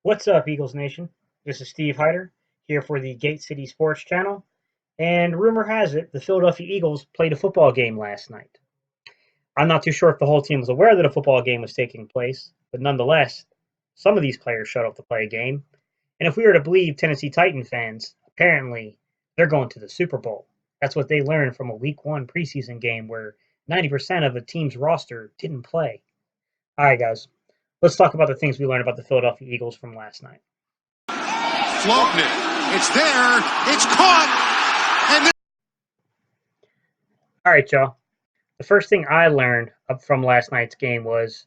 What's up, Eagles Nation? This is Steve Hyder here for the Gate City Sports Channel. And rumor has it the Philadelphia Eagles played a football game last night. I'm not too sure if the whole team was aware that a football game was taking place, but nonetheless, some of these players showed up to play a game. And if we were to believe Tennessee Titan fans, apparently they're going to the Super Bowl. That's what they learned from a Week 1 preseason game where 90% of a team's roster didn't play. All right, guys, let's talk about the things we learned about the Philadelphia Eagles from last night. Floating it. It's there. It's caught. And All right, y'all. The first thing I learned up from last night's game was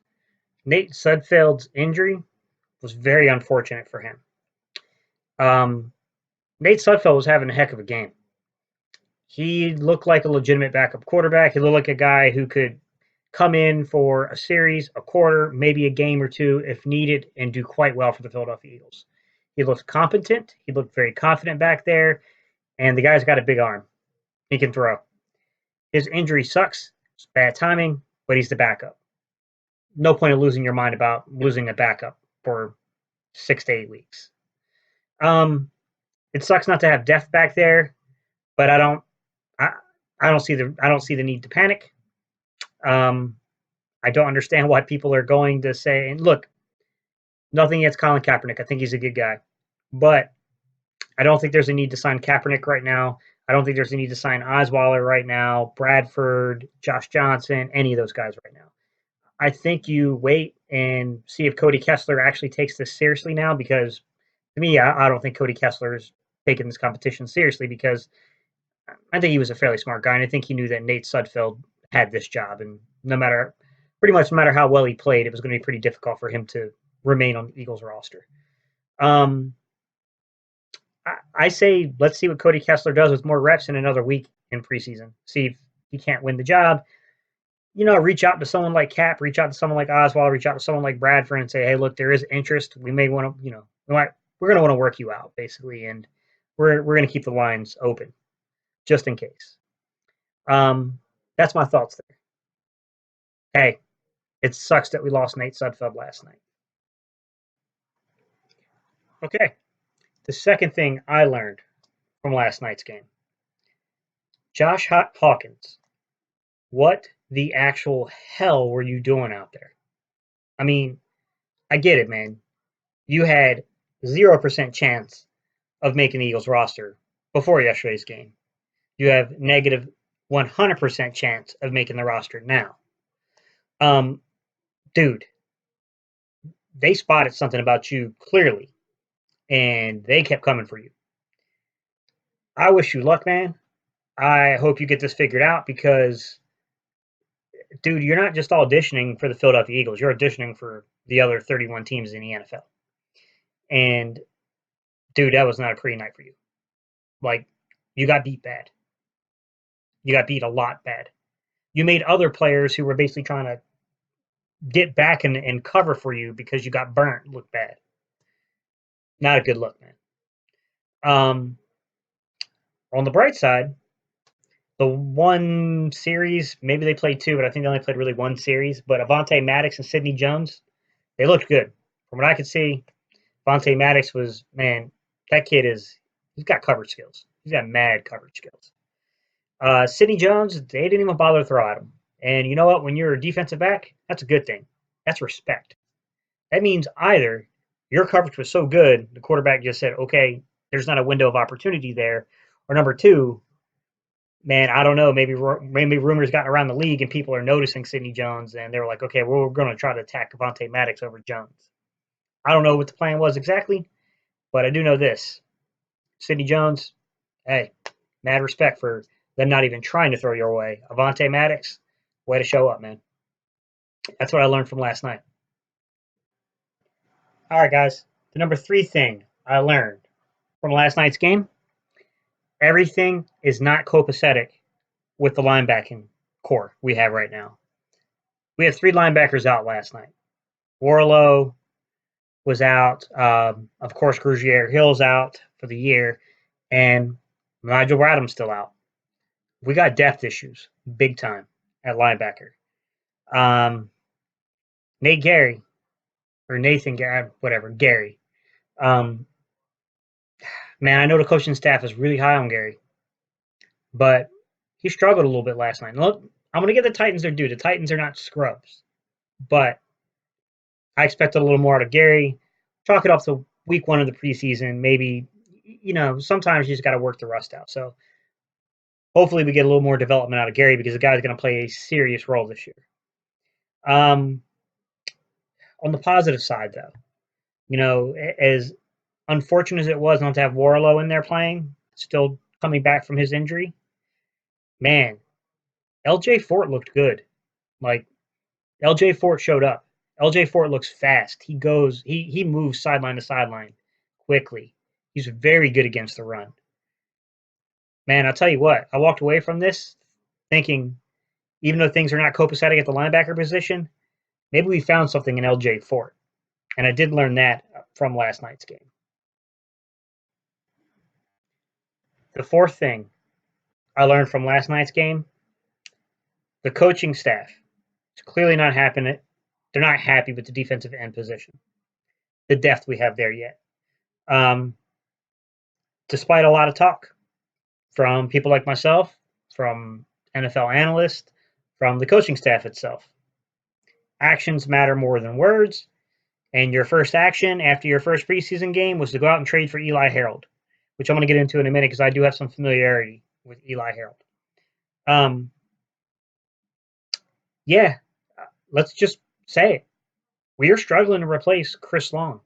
Nate Sudfeld's injury was very unfortunate for him. Nate Sudfeld was having a heck of a game. He looked like a legitimate backup quarterback. He looked like a guy who could come in for a series, a quarter, maybe a game or two if needed, and do quite well for the Philadelphia Eagles. He looked competent. He looked very confident back there, and the guy's got a big arm. He can throw. His injury sucks. It's bad timing, but he's the backup. No point in losing your mind about losing a backup for 6 to 8 weeks. It sucks not to have depth back there, but I, I don't see the need to panic. I don't understand why people are going to say, and look, nothing against Colin Kaepernick. I think he's a good guy, but I don't think there's a need to sign Kaepernick right now. I don't think there's a need to sign Osweiler right now, Bradford, Josh Johnson, any of those guys right now. I think you wait and see if Cody Kessler actually takes this seriously now, because to me, I don't think Cody Kessler is taking this competition seriously, because I think he was a fairly smart guy, and I think he knew that Nate Sudfeld had this job, and pretty much no matter how well he played, it was going to be pretty difficult for him to remain on the Eagles roster. I say let's see what Cody Kessler does with more reps in another week in preseason. See if he can't win the job. Reach out to someone like Cap, reach out to someone like Oswald, reach out to someone like Bradford and say, hey, look, there is interest. We may want to, we're going to want to work you out, basically, and we're going to keep the lines open just in case. That's my thoughts there. Hey, it sucks that we lost Nate Sudfeld last night. Okay, the second thing I learned from last night's game, Josh Hawkins, what the actual hell were you doing out there? I mean, I get it, man. You had 0% chance of making the Eagles roster before yesterday's game. You have negative 100% chance of making the roster now. Dude, they spotted something about you clearly, and they kept coming for you. I wish you luck, man. I hope you get this figured out, because, dude, you're not just auditioning for the Philadelphia Eagles. You're auditioning for the other 31 teams in the NFL. And, dude, that was not a pretty night for you. Like, you got beat bad. You got beat a lot bad. You made other players who were basically trying to get back and cover for you because you got burnt look bad. Not a good look, man. On the bright side, the one series, maybe they played two, but I think they only played really one series. But Avonte Maddox and Sidney Jones, they looked good. From what I could see, Avonte Maddox was, man, that kid he's got coverage skills. He's got mad coverage skills. Sidney Jones, they didn't even bother to throw at him. And you know what? When you're a defensive back, that's a good thing. That's respect. That means either your coverage was so good, the quarterback just said, okay, there's not a window of opportunity there. Or number two, man, I don't know, maybe rumors gotten around the league and people are noticing Sidney Jones, and they were like, okay, well, we're going to try to attack Avonte Maddox over Jones. I don't know what the plan was exactly, but I do know this. Sidney Jones, hey, mad respect for them not even trying to throw your way. Avonte Maddox, way to show up, man. That's what I learned from last night. All right, guys. The number 3 thing I learned from last night's game, everything is not copacetic with the linebacking core we have right now. We have 3 linebackers out last night. Warlow was out. Of course, Grugier Hill's out for the year. And Nigel Bradham's still out. We got depth issues, big time, at linebacker. Nate Gary, or Nathan Gary, whatever, Gary. Um, man, I know the coaching staff is really high on Gary, but he struggled a little bit last night. Look, I'm going to give the Titans their due. The Titans are not scrubs, but I expected a little more out of Gary. Chalk it up to week one of the preseason. Maybe, sometimes you just got to work the rust out. So hopefully we get a little more development out of Gary because the guy's going to play a serious role this year. Um, on the positive side, though, as unfortunate as it was not to have Warlow in there playing, still coming back from his injury, man, LJ Fort looked good. Like LJ Fort showed up. LJ Fort looks fast. He moves sideline to sideline quickly. He's very good against the run. Man, I'll tell you what, I walked away from this thinking, even though things are not copacetic at the linebacker position, maybe we found something in LJ Fort. And I did learn that from last night's game. The fourth thing I learned from last night's game, the coaching staff is clearly not happy. They're not happy with the defensive end position, the depth we have there yet. Despite a lot of talk from people like myself, from NFL analysts, from the coaching staff itself. Actions matter more than words, and your first action after your first preseason game was to go out and trade for Eli Harold, which I'm going to get into in a minute because I do have some familiarity with Eli Harold. Um, yeah, let's just say it. We are struggling to replace Chris Long.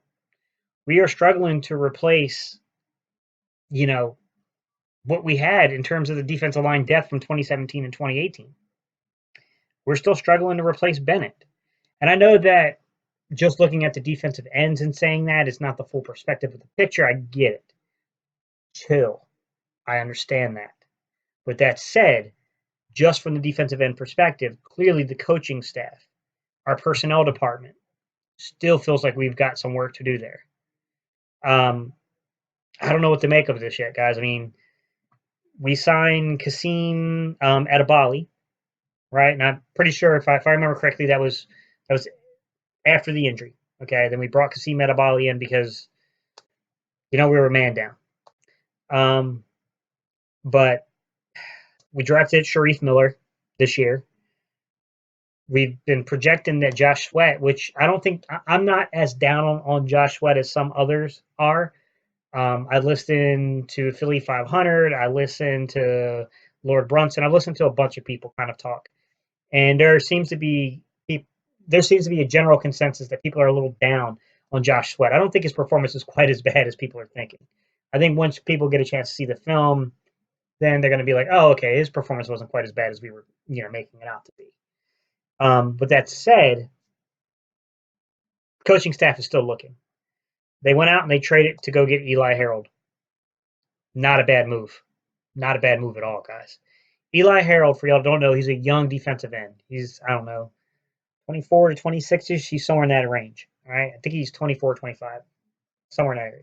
We are struggling to replace, you know, what we had in terms of the defensive line depth from 2017 and 2018. We're still struggling to replace Bennett. And I know that just looking at the defensive ends and saying that is not the full perspective of the picture. I get it. Chill. I understand that. With that said, just from the defensive end perspective, clearly the coaching staff, our personnel department, still feels like we've got some work to do there. I don't know what to make of this yet, guys. I mean, we signed Kasim Adebali, right? And I'm pretty sure if I remember correctly, that was after the injury. Okay, then we brought Kasim Adebali in because we were a man down. But we drafted Sharif Miller this year. We've been projecting that Josh Sweat, which I don't think I'm not as down on Josh Sweat as some others are. I listened to Philly 500. I listened to Lord Brunson. I've listened to a bunch of people kind of talk, and there seems to be a general consensus that people are a little down on Josh Sweat. I don't think his performance is quite as bad as people are thinking. I think once people get a chance to see the film, then they're going to be like, oh, okay, his performance wasn't quite as bad as we were, making it out to be. With that said, coaching staff is still looking. They went out and they traded to go get Eli Harold. Not a bad move. Not a bad move at all, guys. Eli Harold, for y'all who don't know, he's a young defensive end. He's, I don't know, 24 to 26ish. He's somewhere in that range. All right. I think he's 24, 25, somewhere in that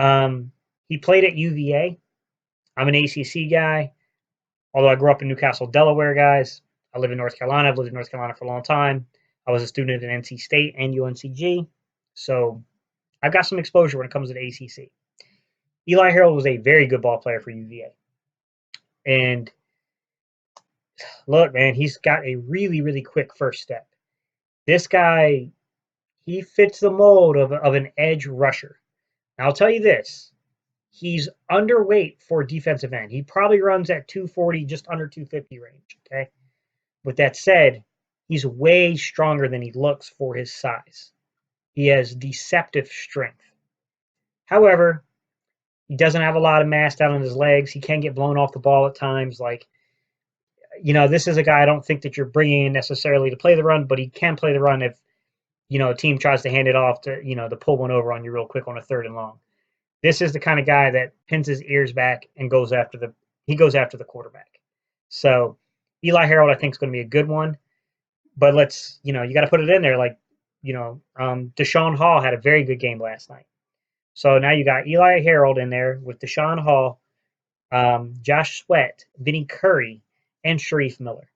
area. He played at UVA. I'm an ACC guy, although I grew up in Newcastle, Delaware, guys. I live in North Carolina. I've lived in North Carolina for a long time. I was a student at NC State and UNCG. So I've got some exposure when it comes to the ACC. Eli Harold was a very good ball player for UVA. And look, man, he's got a really, really quick first step. This guy, he fits the mold of an edge rusher. Now, I'll tell you this. He's underweight for defensive end. He probably runs at 240, just under 250 range. Okay. With that said, he's way stronger than he looks for his size. He has deceptive strength. However, he doesn't have a lot of mass down on his legs. He can get blown off the ball at times. This is a guy I don't think that you're bringing in necessarily to play the run, but he can play the run if, a team tries to hand it off to pull one over on you real quick on a third and long. This is the kind of guy that pins his ears back and goes after the quarterback. So Eli Harold, I think, is going to be a good one. But you got to put it in there. Deshaun Hall had a very good game last night. So now you got Eli Harold in there with Deshaun Hall, Josh Sweat, Vinny Curry, and Sharif Miller.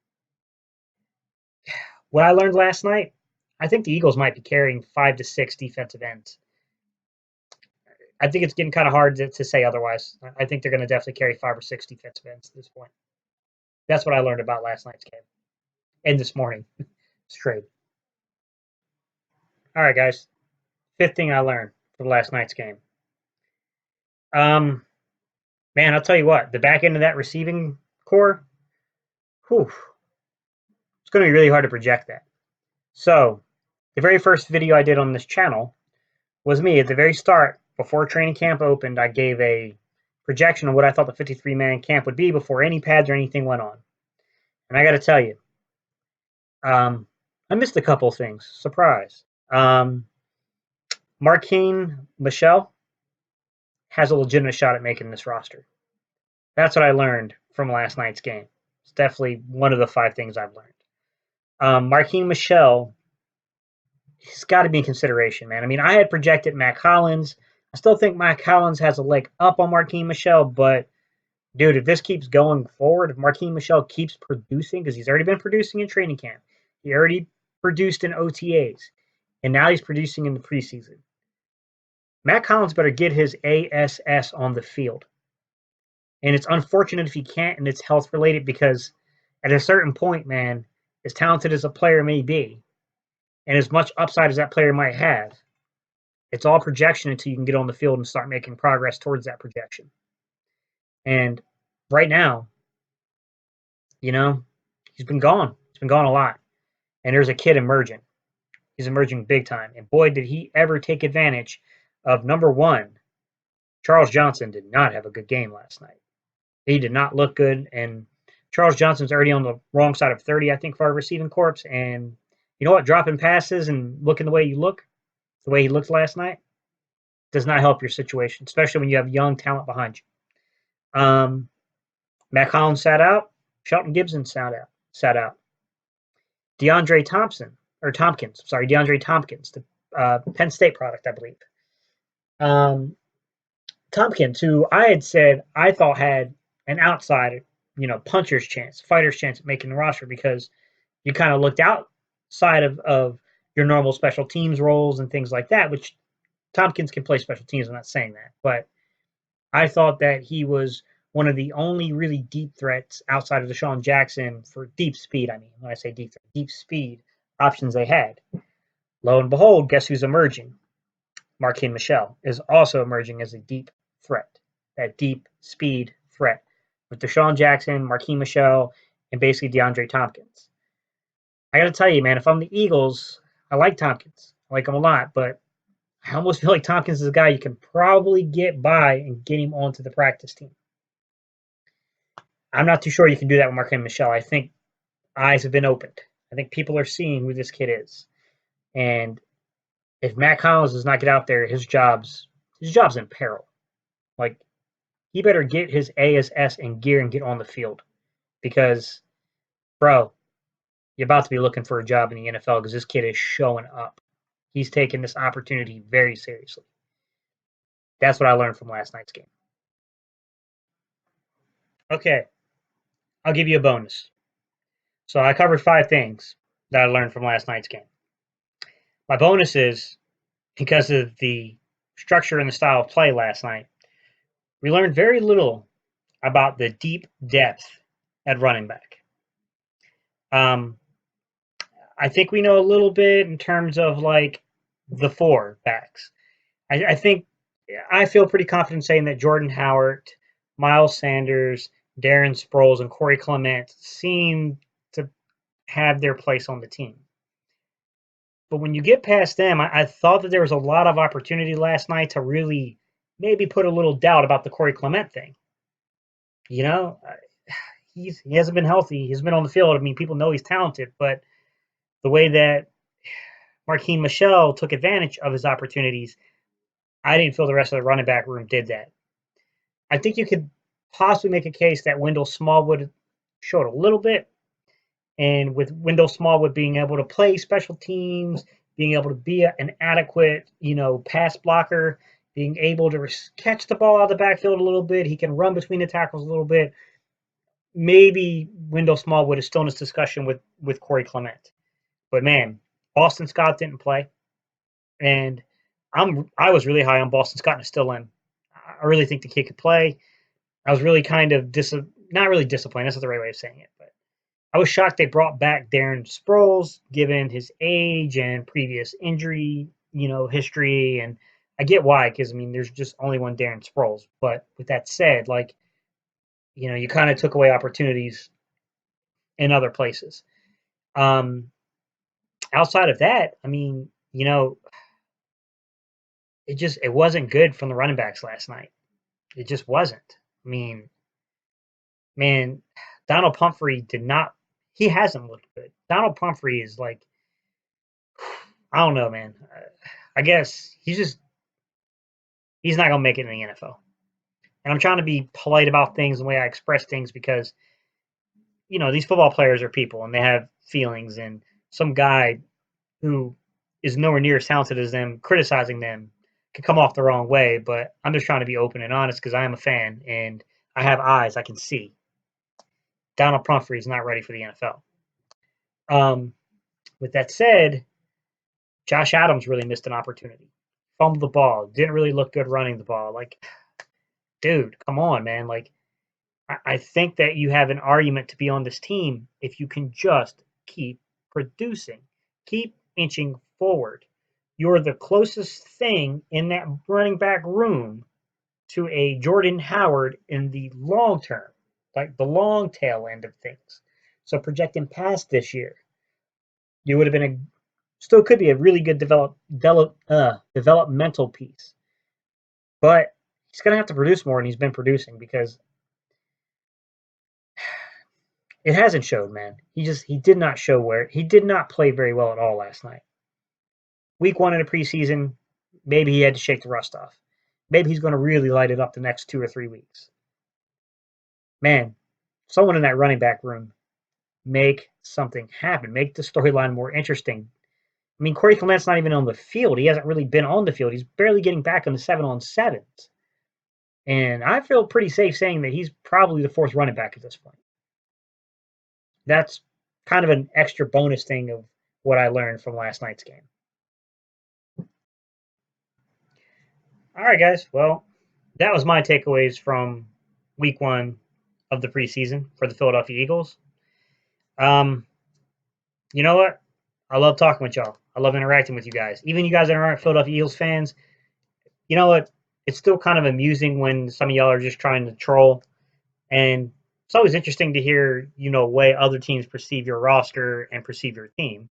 What I learned last night, I think the Eagles might be carrying 5 to 6 defensive ends. I think it's getting kind of hard to say otherwise. I think they're going to definitely carry 5 or 6 defensive ends at this point. That's what I learned about last night's game and this morning. Straight. All right, guys. Fifth thing I learned from last night's game. Man, I'll tell you what. The back end of that receiving core, whew, it's going to be really hard to project that. So, the very first video I did on this channel was me at the very start. Before training camp opened, I gave a projection of what I thought the 53-man camp would be before any pads or anything went on. And I got to tell you, I missed a couple things. Surprise. Marquine Michel has a legitimate shot at making this roster. That's what I learned from last night's game. It's definitely one of the 5 things I've learned. Marquine Michel, he's got to be in consideration, man. I mean, I had projected Mac Hollins. I still think Mac Hollins has a leg up on Marquine Michel, but dude, if this keeps going forward, if Marquine Michel keeps producing, because he's already been producing in training camp, he already produced in OTAs, and now he's producing in the preseason. Matt Collins better get his ASS on the field. And it's unfortunate if he can't, and it's health related, because at a certain point, man, as talented as a player may be, and as much upside as that player might have, it's all projection until you can get on the field and start making progress towards that projection. And right now, he's been gone. He's been gone a lot. And there's a kid emerging. He's emerging big time. And boy, did he ever take advantage of, number one, Charles Johnson did not have a good game last night. He did not look good. And Charles Johnson's already on the wrong side of 30, I think, for our receiving corps. And you know what? Dropping passes and looking the way you look, the way he looked last night, does not help your situation, especially when you have young talent behind you. Matt Collins sat out. Shelton Gibson sat out. DeAndre Tompkins, the Penn State product, I believe. Tompkins, who I had said I thought had an outside, puncher's chance, fighter's chance at making the roster, because you kind of looked outside of your normal special teams roles and things like that, which Tompkins can play special teams. I'm not saying that, but I thought that he was one of the only really deep threats outside of Deshaun Jackson for deep speed. I mean, when I say deep speed options they had. Lo and behold, guess who's emerging? Marquine Michel is also emerging as a deep threat, that deep speed threat, with Deshaun Jackson, Marquine Michel, and basically DeAndre Tompkins. I got to tell you, man, if I'm the Eagles, I like Tompkins. I like him a lot, but I almost feel like Tompkins is a guy you can probably get by and get him onto the practice team. I'm not too sure you can do that with Marquine Michel. I think eyes have been opened. I think people are seeing who this kid is. And if Matt Collins does not get out there, his job's in peril. Like, he better get his ASS in gear and get on the field. Because, bro, you're about to be looking for a job in the NFL, because this kid is showing up. He's taking this opportunity very seriously. That's what I learned from last night's game. Okay, I'll give you a bonus. So I covered 5 things that I learned from last night's game. My bonus is, because of the structure and the style of play last night, we learned very little about the deep depth at running back. I think we know a little bit in terms of like the 4 backs. I feel pretty confident saying that Jordan Howard, Miles Sanders, Darren Sproles, and Corey Clement seem to have their place on the team. But when you get past them, I thought that there was a lot of opportunity last night to really maybe put a little doubt about the Corey Clement thing. He hasn't been healthy. He's been on the field. I mean, people know he's talented, but the way that Marquine Michel took advantage of his opportunities, I didn't feel the rest of the running back room did that. I think you could possibly make a case that Wendell Smallwood showed a little bit, and with Wendell Smallwood being able to play special teams, being able to be an adequate, pass blocker, being able to catch the ball out of the backfield a little bit, he can run between the tackles a little bit. Maybe Wendell Smallwood is still in this discussion with Corey Clement. But man, Austin Scott didn't play. And I was really high on Boston Scott and still in. I really think the kid could play. I was really kind of not really disappointed. That's not the right way of saying it, but I was shocked they brought back Darren Sproles, given his age and previous injury, history. And I get why, because I mean, there's just only one Darren Sproles. But with that said, like, you kind of took away opportunities in other places. Um, Outside of that, I mean, it wasn't good from the running backs last night. It just wasn't. I mean, man, Donald Pumphrey did not. He hasn't looked good. Donald Pumphrey is like, I don't know, man. I guess he's not gonna make it in the NFL. And I'm trying to be polite about things the way I express things because these football players are people and they have feelings. And some guy who is nowhere near as talented as them criticizing them could come off the wrong way. But I'm just trying to be open and honest because I am a fan and I have eyes. I can see. Donald Pumphrey is not ready for the NFL. With that said, Josh Adams really missed an opportunity. Fumbled the ball. Didn't really look good running the ball. Like, dude, come on, man. Like, I think that you have an argument to be on this team if you can just keep producing, keep inching forward. You're the closest thing in that running back room to a Jordan Howard in the long term, like the long tail end of things. So projecting past this year, you would have been still could be a really good developmental piece. But he's going to have to produce more, and he's been producing because it hasn't showed, man. He did not show where he did not play very well at all last night. Week 1 in the preseason, maybe he had to shake the rust off. Maybe he's going to really light it up the next 2 or 3 weeks. Man, someone in that running back room, make something happen. Make the storyline more interesting. I mean, Corey Clement's not even on the field. He hasn't really been on the field. He's barely getting back on the 7-on-7s. And I feel pretty safe saying that he's probably the fourth running back at this point. That's kind of an extra bonus thing of what I learned from last night's game. All right, guys. Well, that was my takeaways from week 1 of the preseason for the Philadelphia Eagles. You know what? I love talking with y'all. I love interacting with you guys. Even you guys that aren't Philadelphia Eagles fans, you know what? It's still kind of amusing when some of y'all are just trying to troll. And it's always interesting to hear, way other teams perceive your roster and perceive your team,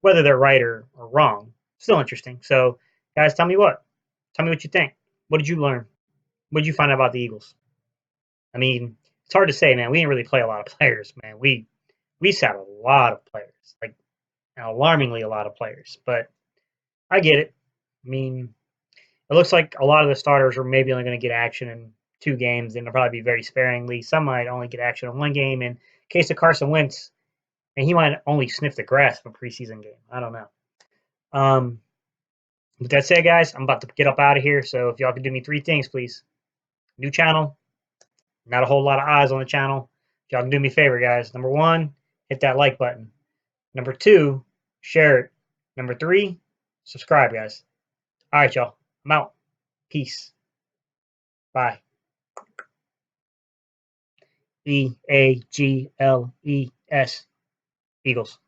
whether they're right or wrong. Still interesting. So, guys, tell me what you think. What did you learn? What did you find out about the Eagles? I mean, it's hard to say, man. We didn't really play a lot of players, man. We sat a lot of players, like alarmingly a lot of players. But I get it. I mean, it looks like a lot of the starters are maybe only going to get action in 2 games, and they'll probably be very sparingly. Some might only get action in 1 game. In case of Carson Wentz, and he might only sniff the grass of a preseason game. I don't know. With that said, guys, I'm about to get up out of here. So if y'all could do me 3 things, please. New channel, not a whole lot of eyes on the channel. If y'all can do me a favor, guys. Number 1, hit that like button. Number 2, share it. Number 3, subscribe, guys. All right, y'all. I'm out. Peace. Bye. EAGLES. Eagles.